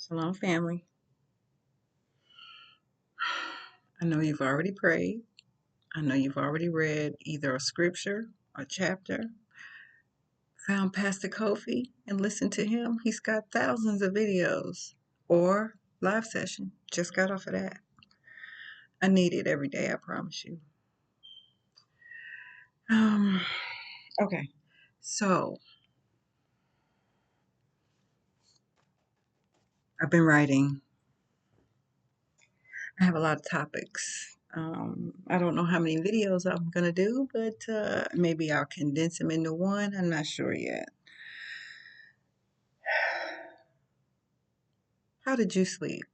Shalom, family. I know you've already prayed. I know you've already read either a scripture, a chapter, found Pastor Kofi and listened to him. He's got thousands of videos or live session. Just got off of that. I need it every day, I promise you. Um, okay. So I've been writing. I have a lot of topics. I don't know how many videos I'm gonna do, but maybe I'll condense them into one. I'm not sure yet. How did you sleep?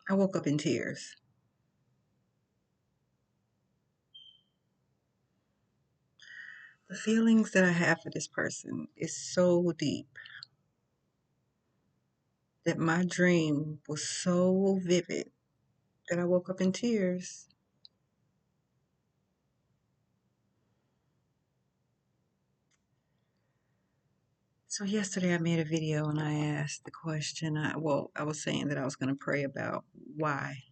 I woke up in tears. The feelings that I have for this person is so deep that my dream was so vivid that I woke up in tears. So yesterday I made a video and I asked the question. I was saying that I was going to pray about why.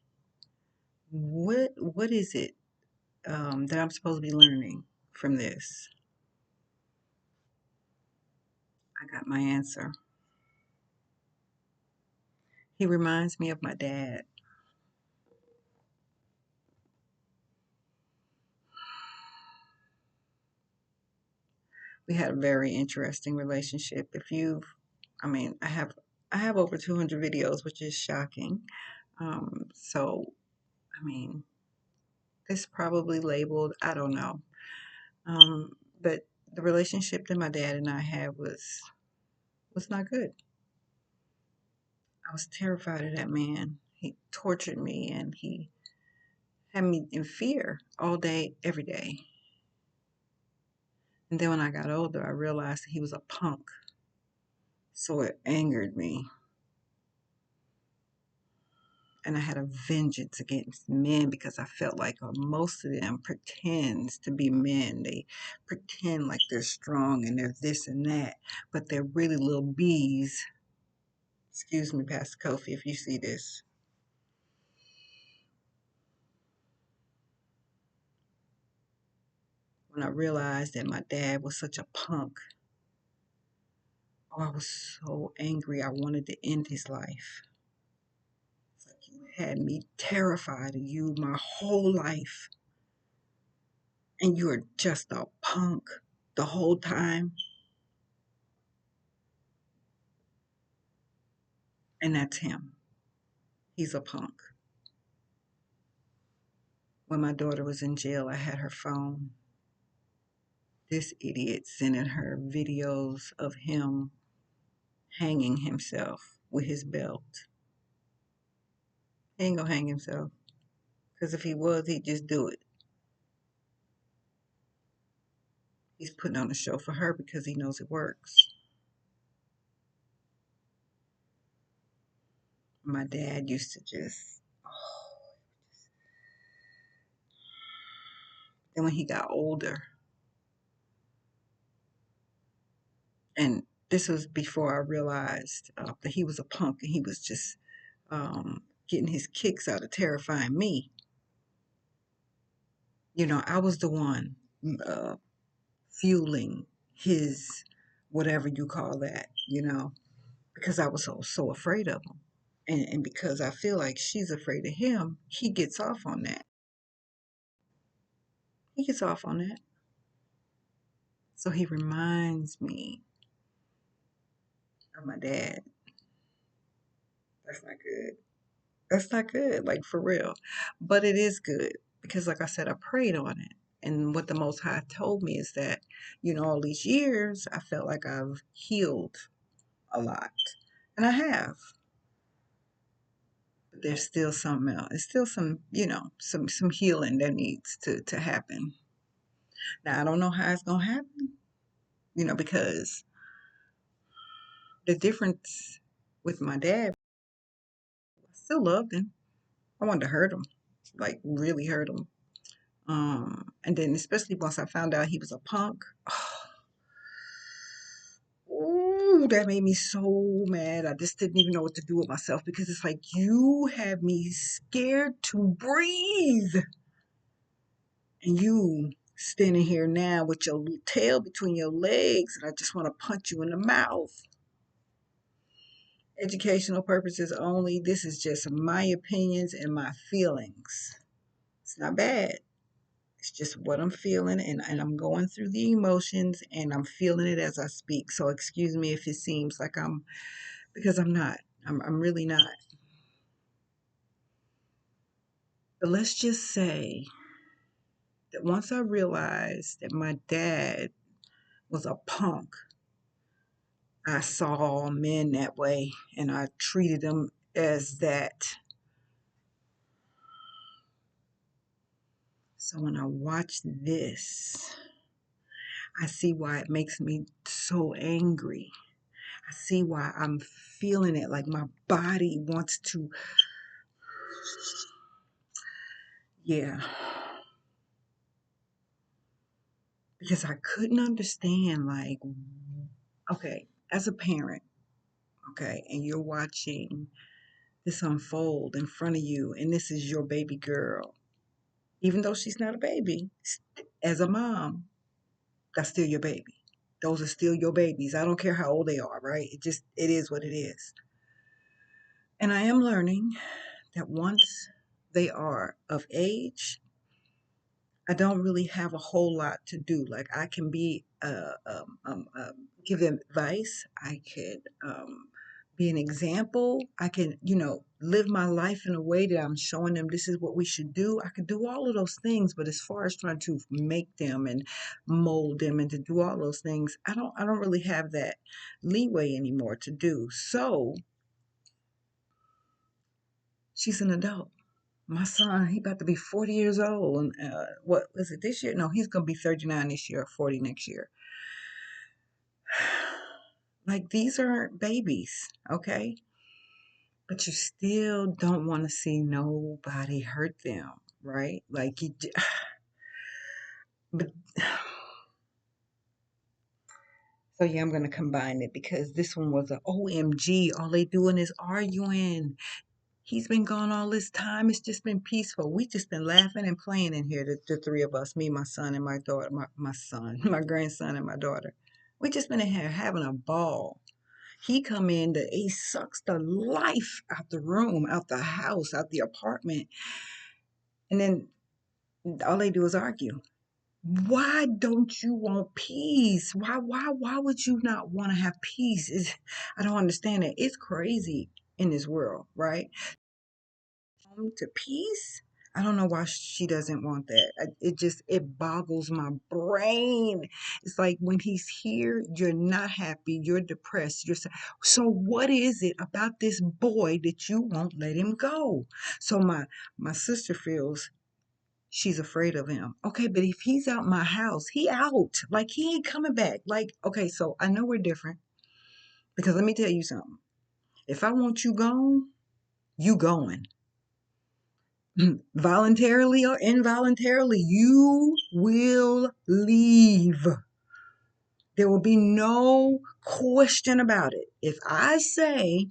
What is it that I'm supposed to be learning from this? I got my answer. He reminds me of my dad. We had a very interesting relationship. I mean, I have over 200 videos, which is shocking. So, I mean, it's probably labeled, I don't know. But the relationship that my dad and I had was not good. I was terrified of that man. He tortured me and he had me in fear all day, every day. And then when I got older, I realized that he was a punk. So it angered me. And I had a vengeance against men because I felt like most of them pretends to be men. They pretend like they're strong and they're this and that, but they're really little bees. Excuse me, Pastor Kofi, if you see this. When I realized that my dad was such a punk, oh, I was so angry. I wanted to end his life. It's like you had me terrified of you my whole life, and you are just a punk the whole time. And that's him. He's a punk. When my daughter was in jail, I had her phone. This idiot sending her videos of him hanging himself with his belt. He ain't gonna hang himself. Because if he was, he'd just do it. He's putting on a show for her because he knows it works. My dad used to just, oh. Then when he got older, and this was before I realized that he was a punk and he was just getting his kicks out of terrifying me. You know, I was the one uh, fueling his whatever you call that, because I was so afraid of him. And because I feel like she's afraid of him, he gets off on that. He gets off on that. So he reminds me of my dad. That's not good. That's not good, like for real. But it is good because, like I said, I prayed on it. And what the Most High told me is that, all these years, I felt like I've healed a lot. And I have. But there's still something else. There's still some, some healing that needs to happen. Now, I don't know how it's going to happen, because the difference with my dad, I still loved him. I wanted to hurt him, like really hurt him. And then especially once I found out he was a punk, Ooh, that made me so mad. I just didn't even know what to do with myself because it's like you have me scared to breathe. And you standing here now with your tail between your legs, and I just want to punch you in the mouth. Educational purposes only. This is just my opinions and my feelings. It's not bad. It's just what I'm feeling, and I'm going through the emotions, and I'm feeling it as I speak. So excuse me if it seems like because I'm not. I'm really not. But let's just say that once I realized that my dad was a punk, I saw men that way and I treated them as that. So when I watch this, I see why it makes me so angry. I see why I'm feeling it like my body wants to, yeah. Because I couldn't understand, like, okay, as a parent, okay, and you're watching this unfold in front of you, and this is your baby girl. Even though she's not a baby, as a mom, that's still your baby. Those are still your babies. I don't care how old they are, right? It is what it is. And I am learning that once they are of age, I don't really have a whole lot to do. Like I can give them advice. I could be an example. I can, live my life in a way that I'm showing them this is what we should do. I could do all of those things, but as far as trying to make them and mold them and to do all those things, I don't really have that leeway anymore to do. So she's an adult. My son, he about to be 40 years old. And what was it this year? No, he's going to be 39 this year, 40 next year. Like, these aren't babies, okay? But you still don't want to see nobody hurt them, right? Like, but, so yeah, I'm going to combine it because this one was a OMG. All they doing is arguing. He's been gone all this time. It's just been peaceful. We just been laughing and playing in here, the three of us, me, my son, and my daughter, my son, my grandson, and my daughter. We just been in here having a ball. He sucks the life out the room, out the house, out the apartment. And then all they do is argue. Why don't you want peace? Why would you not want to have peace? I don't understand it. It's crazy in this world, right? To peace. I don't know why she doesn't want that. It boggles my brain. It's like when he's here, you're not happy, you're depressed. So what is it about this boy that you won't let him go? So my sister feels she's afraid of him. Okay, but if he's out my house, he out. Like he ain't coming back. Like, okay, so I know we're different because let me tell you something. If I want you gone, you going. Voluntarily or involuntarily, you will leave. There will be no question about it. If I say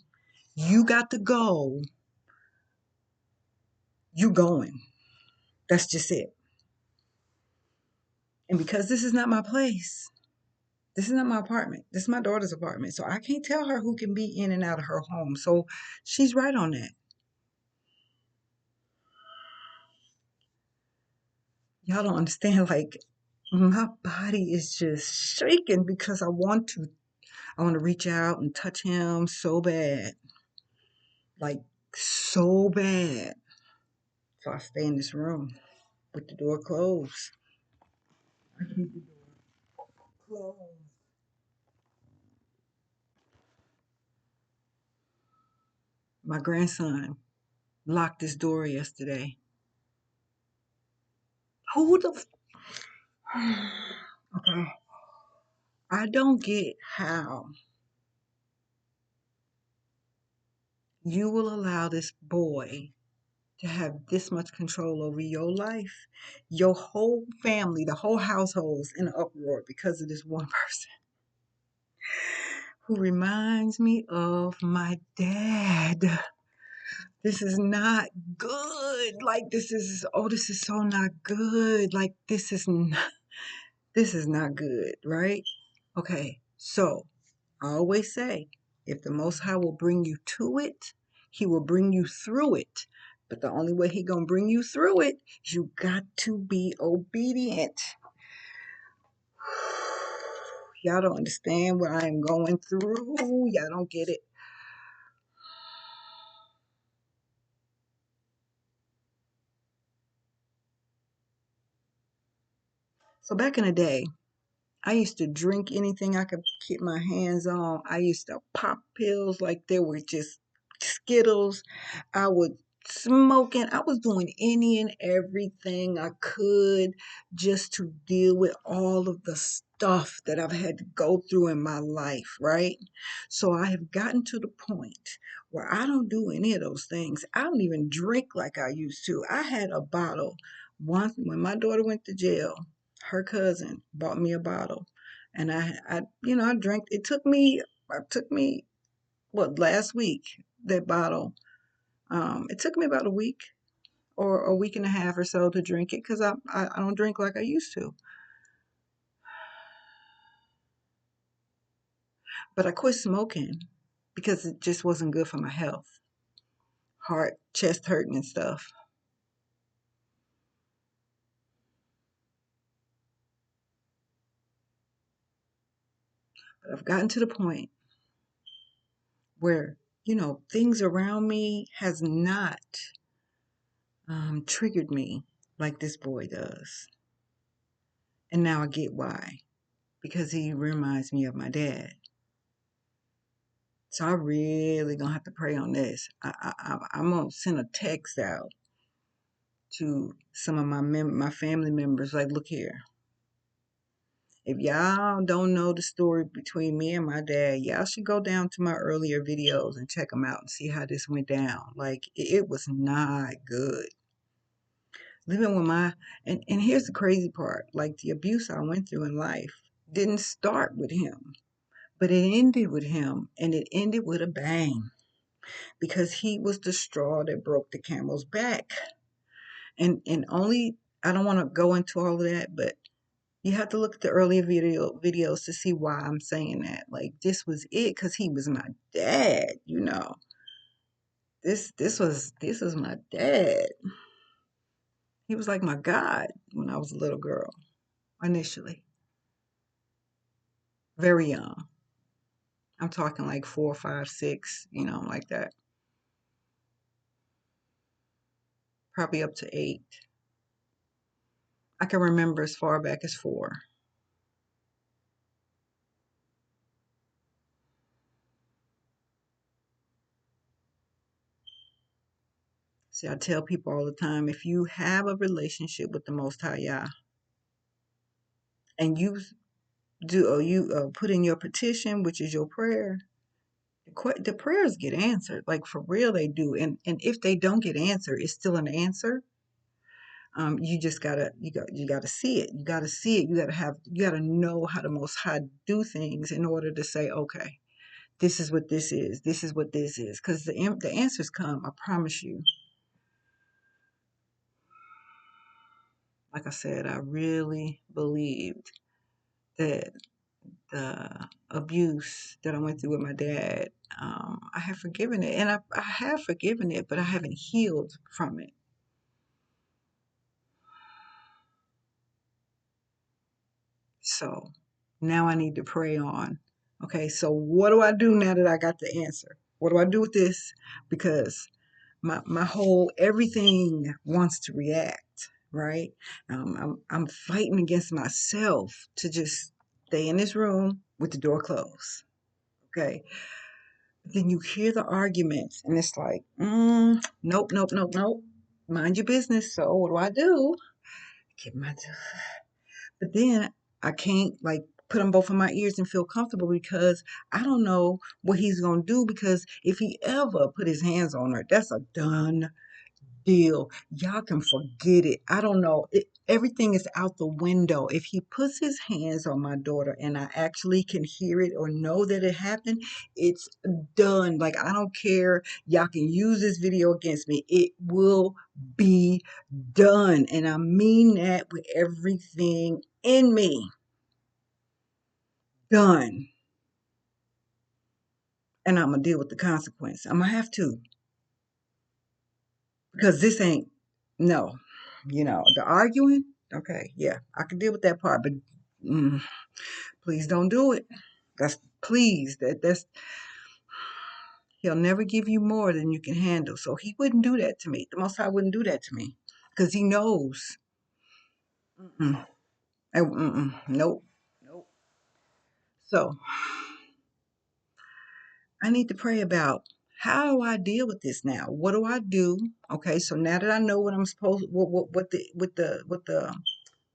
you got to go, you going. That's just it. And because this is not my place, this is not my apartment. This is my daughter's apartment. So I can't tell her who can be in and out of her home. So she's right on that. Y'all don't understand. Like, my body is just shaking because I want to reach out and touch him so bad. Like, so bad. So I stay in this room with the door closed. I keep the door closed. My grandson locked his door yesterday. Who the okay. I don't get how you will allow this boy to have this much control over your life. Your whole family, the whole household's in an uproar because of this one person. who reminds me of my dad. This is not good. Like this is so not good. Like this is not good, right? Okay, so I always say, if the Most High will bring you to it, He will bring you through it. But the only way He gonna bring you through it is you got to be obedient. Y'all don't understand what I am going through. Y'all don't get it. So back in the day, I used to drink anything I could get my hands on. I used to pop pills like they were just Skittles. I would smoking. I was doing any and everything I could just to deal with all of the stuff that I've had to go through in my life, right? So I have gotten to the point where I don't do any of those things. I don't even drink like I used to. I had a bottle once when my daughter went to jail. Her cousin bought me a bottle, and I drank. It took me what last week that bottle. It took me about a week or a week and a half or so to drink it because I don't drink like I used to. But I quit smoking because it just wasn't good for my health, heart, chest hurting and stuff. But I've gotten to the point where things around me has not triggered me like this boy does, and now I get why. Because he reminds me of my dad. So I really gonna have to pray on this. I'm gonna send a text out to some of my family members. Like, look here, if y'all don't know the story between me and my dad, y'all should go down to my earlier videos and check them out and see how this went down. Like, it was not good. Living with and here's the crazy part. Like, the abuse I went through in life didn't start with him, but it ended with him, and it ended with a bang because he was the straw that broke the camel's back. And only I don't want to go into all of that, but you have to look at the earlier videos to see why I'm saying that. Like, this was it because he was my dad. This was my dad. He was like my God when I was a little girl, initially. Very young. I'm talking like 4, 5, 6, like that. Probably up to 8. I can remember as far back as 4. See, I tell people all the time, if you have a relationship with the Most High Yah, and you put in your petition, which is your prayer, the prayers get answered. Like, for real, they do. And if they don't get answered, it's still an answer. You just you gotta see it. You gotta see it. You gotta know how the Most High do things in order to say, okay, this is what this is. This is what this is. Because the answers come. I promise you. Like I said, I really believed that the abuse that I went through with my dad, I have forgiven it. And I have forgiven it, but I haven't healed from it. So now I need to pray on. Okay, so what do I do now that I got the answer? What do I do with this? Because my whole everything wants to react, right? I'm fighting against myself to just stay in this room with the door closed. Okay, then you hear the arguments, and it's like, nope, nope, nope, nope. Mind your business. So what do I do? Get my, but then I can't like put them both in my ears and feel comfortable because I don't know what he's gonna do. Because if he ever put his hands on her, that's a done deal. Y'all can forget it. I don't know. everything is out the window. If he puts his hands on my daughter and I actually can hear it or know that it happened, it's done. Like, I don't care. Y'all can use this video against me. It will be done. And I mean that with everything in me. Done. And I'm going to deal with the consequence. I'm going to have to. Because this ain't, no. The arguing, okay, yeah, I can deal with that part, but please don't do it. Please, that's, he'll never give you more than you can handle. So he wouldn't do that to me. The Most High wouldn't do that to me because he knows. Mm-mm. Nope. Nope. So I need to pray about how do I deal with this now? What do I do? Okay, so now that I know what I'm supposed, what the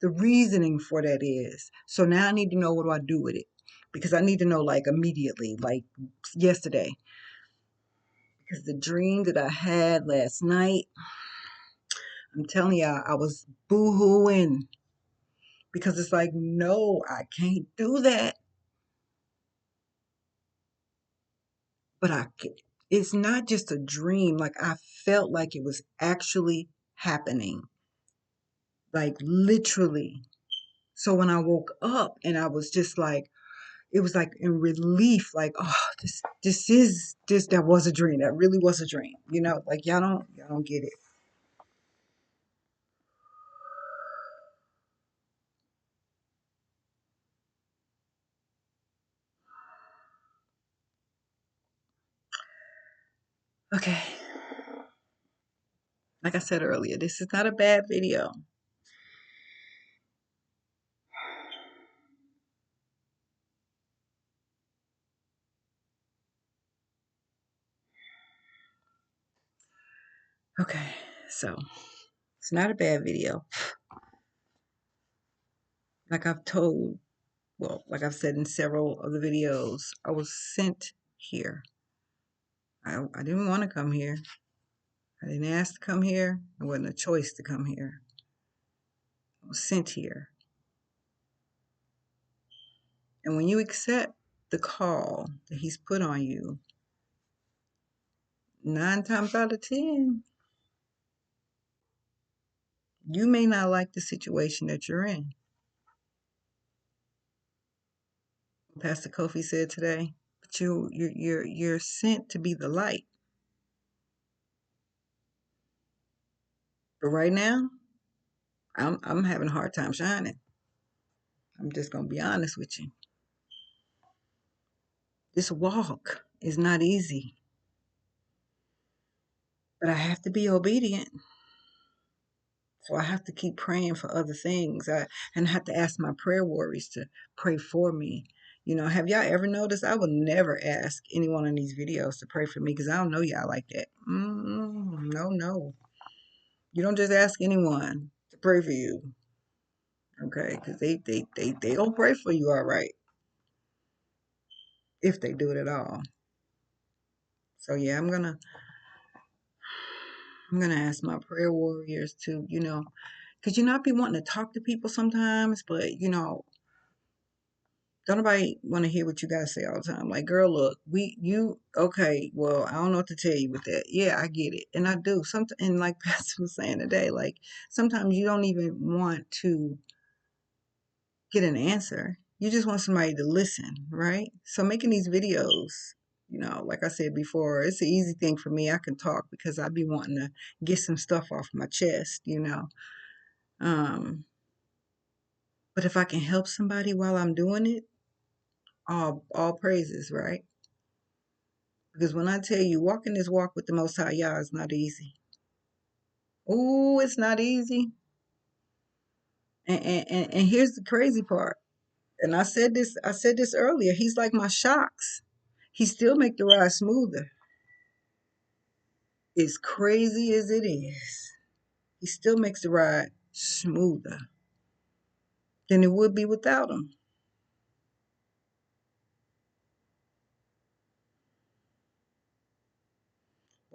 reasoning for that is. So now I need to know what do I do with it because I need to know like immediately, like yesterday. Because the dream that I had last night, I'm telling y'all, I was boo-hooing because it's like, no, I can't do that. But it's not just a dream. Like I felt like it was actually happening, like literally. So when I woke up and I was just like, it was like in relief, like, oh, that was a dream. That really was a dream. Like y'all don't get it. Okay. Like I said earlier, this is not a bad video. Okay, so it's not a bad video. Like I've told, well, like I've said in several of the videos, I was sent here. I didn't want to come here. I didn't ask to come here. It wasn't a choice to come here. I was sent here. And when you accept the call that he's put on you, 9 times out of 10, you may not like the situation that you're in. Pastor Kofi said today, but you're sent to be the light. But right now, I'm having a hard time shining. I'm just gonna be honest with you. This walk is not easy, but I have to be obedient. So I have to keep praying for other things. And I have to ask my prayer warriors to pray for me. Have y'all ever noticed? I would never ask anyone in these videos to pray for me because I don't know y'all like that. No, no. You don't just ask anyone to pray for you, okay? Because they don't pray for you all right if they do it at all. So yeah, I'm gonna ask my prayer warriors to, because I be wanting to talk to people sometimes, but don't nobody want to hear what you guys say all the time. Like, girl, look, okay, well, I don't know what to tell you with that. Yeah, I get it. And I do. And like Pastor was saying today, like, sometimes you don't even want to get an answer. You just want somebody to listen, right? So making these videos, like I said before, it's an easy thing for me. I can talk because I be wanting to get some stuff off my chest. Um, but if I can help somebody while I'm doing it, all praises, right? Because when I tell you, walking this walk with the Most High Yah is not easy. Ooh, it's not easy. And here's the crazy part. And I said this earlier. He's like my shocks. He still make the ride smoother. As crazy as it is, he still makes the ride smoother than it would be without him.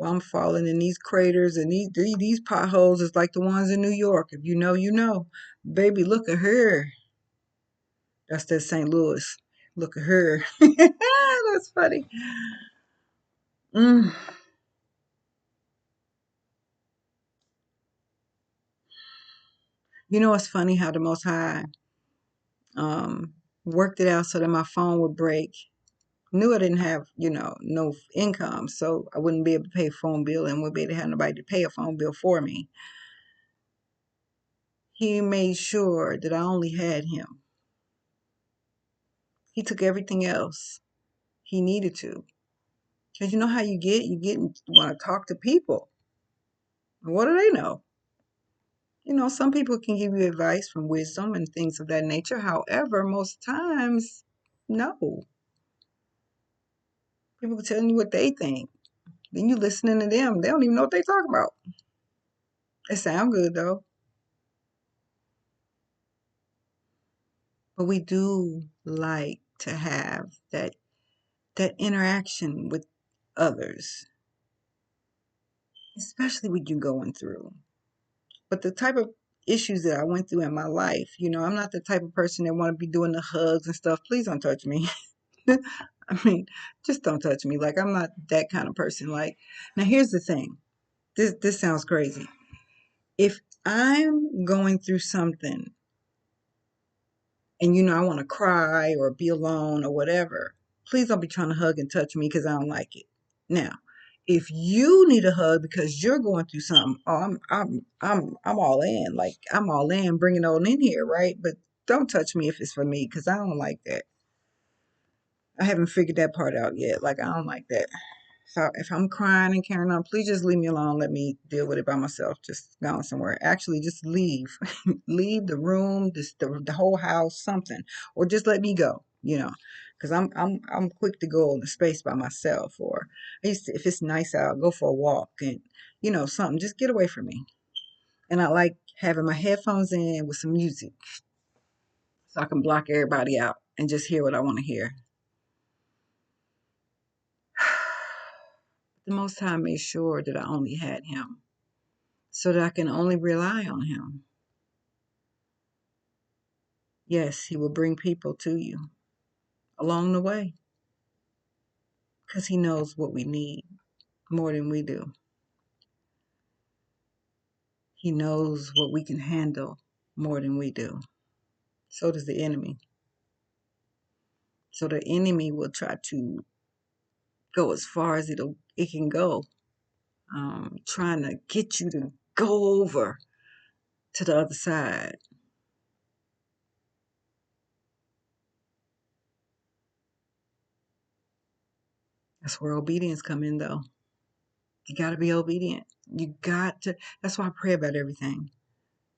Well, I'm falling in these craters and these potholes is like the ones in New York. If you know, you know. Baby, look at her. That's that St. Louis. Look at her. That's funny. Mm. You know, it's funny how the Most High um, worked it out so that my phone would break. Knew I didn't have, no income, so I wouldn't be able to pay a phone bill and wouldn't be able to have nobody to pay a phone bill for me. He made sure that I only had him. He took everything else he needed to. Because you know how you want to talk to people. What do they know? Some people can give you advice from wisdom and things of that nature. However, most times, no. People can tell you what they think. Then you listening to them. They don't even know what they talk about. It sound good though. But we do like to have that interaction with others, especially what you're going through. But the type of issues that I went through in my life, I'm not the type of person that want to be doing the hugs and stuff. Please don't touch me. I mean, just don't touch me. Like I'm not that kind of person. Like now, here's the thing. This sounds crazy. If I'm going through something and I want to cry or be alone or whatever, please don't be trying to hug and touch me because I don't like it. Now, if you need a hug because you're going through something, oh, I'm all in. Like I'm all in. Bring it on in here, right? But don't touch me if it's for me because I don't like that. I haven't figured that part out yet. Like I don't like that. So if I'm crying and carrying on, please just leave me alone. Let me deal with it by myself. Just go on somewhere. Actually, just leave. Leave the room, the whole house, something. Or just let me go, Because I'm quick to go in the space by myself. Or if it's nice out, go for a walk and something. Just get away from me. And I like having my headphones in with some music so I can block everybody out and just hear what I want to hear. The Most High made sure that I only had him so that I can only rely on him. Yes, he will bring people to you along the way because he knows what we need more than we do. He knows what we can handle more than we do. So does the enemy. So the enemy will try to go as far as it can go, trying to get you to go over to the other side. That's where obedience come in, though. You got to be obedient. You got to. That's why I pray about everything.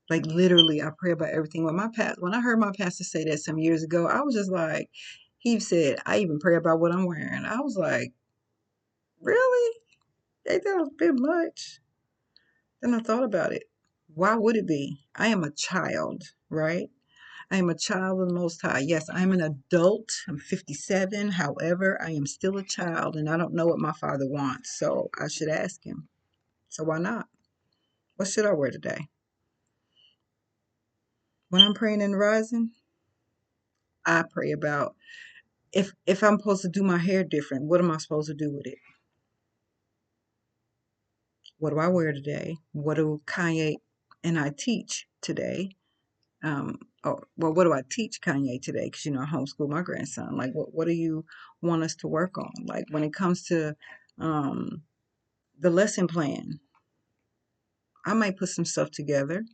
Like literally, I pray about everything. When I heard my pastor say that some years ago, I was just like, he said, I even pray about what I'm wearing. I was like, really? Ain't that a bit much? Then I thought about it. Why would it be? I am a child, right? I am a child of the Most High. Yes, I'm an adult. I'm 57. However, I am still a child and I don't know what my father wants. So I should ask him. So why not? What should I wear today? When I'm praying in the rising, I pray about if I'm supposed to do my hair different, what am I supposed to do with it? What do I wear today? What do Kanye and I teach today? Well, what do I teach Kanye today? Because I homeschool my grandson. Like, what do you want us to work on? Like, when it comes to um, the lesson plan, I might put some stuff together.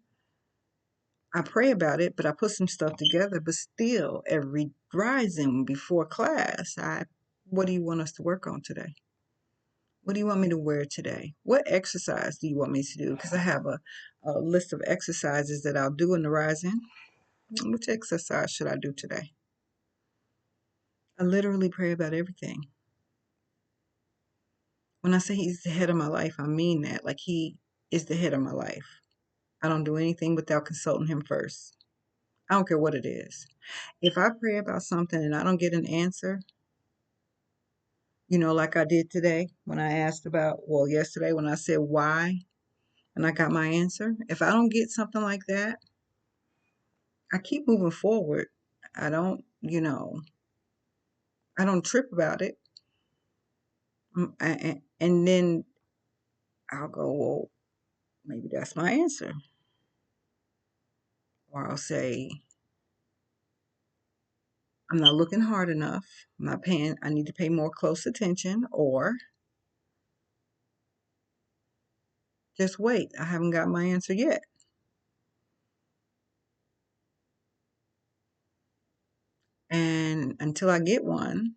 I pray about it, but I put some stuff together. But still, every rising before class, what do you want us to work on today? What do you want me to wear today? What exercise do you want me to do? Because I have a list of exercises that I'll do in the rising. Which exercise should I do today? I literally pray about everything. When I say he's the head of my life, I mean that. Like he is the head of my life. I don't do anything without consulting him first. I don't care what it is. If I pray about something and I don't get an answer, Like I did today when I asked about, well, yesterday when I said why and I got my answer. If I don't get something like that, I keep moving forward. I don't, I don't trip about it. And then I'll go, well, maybe that's my answer. Or I'll say, I'm not looking hard enough. I need to pay more close attention. Or just wait. I haven't got my answer yet. And until I get one,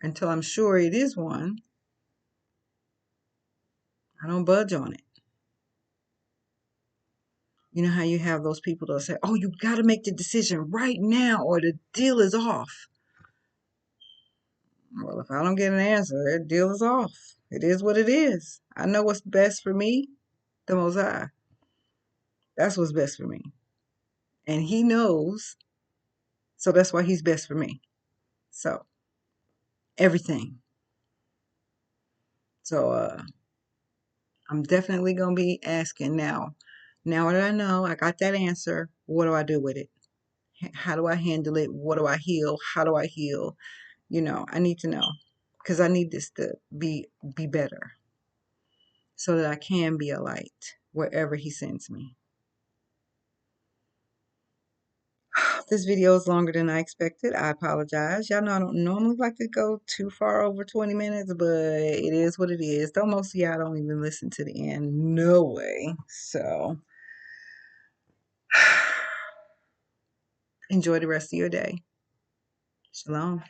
until I'm sure it is one, I don't budge on it. You know how you have those people that say, oh, you got to make the decision right now or the deal is off. Well, if I don't get an answer, the deal is off. It is what it is. I know what's best for me, the Most High. That's what's best for me. And He knows, so that's why He's best for me. So, everything. So, I'm definitely going to be asking now. Now that I know I got that answer, what do I do with it? How do I handle it? What do I heal? How do I heal? I need to know because I need this to be better so that I can be a light wherever He sends me. This video is longer than I expected. I apologize. Y'all know I don't normally like to go too far over 20 minutes, but it is what it is. Though most of y'all don't even listen to the end. No way. So enjoy the rest of your day. Shalom.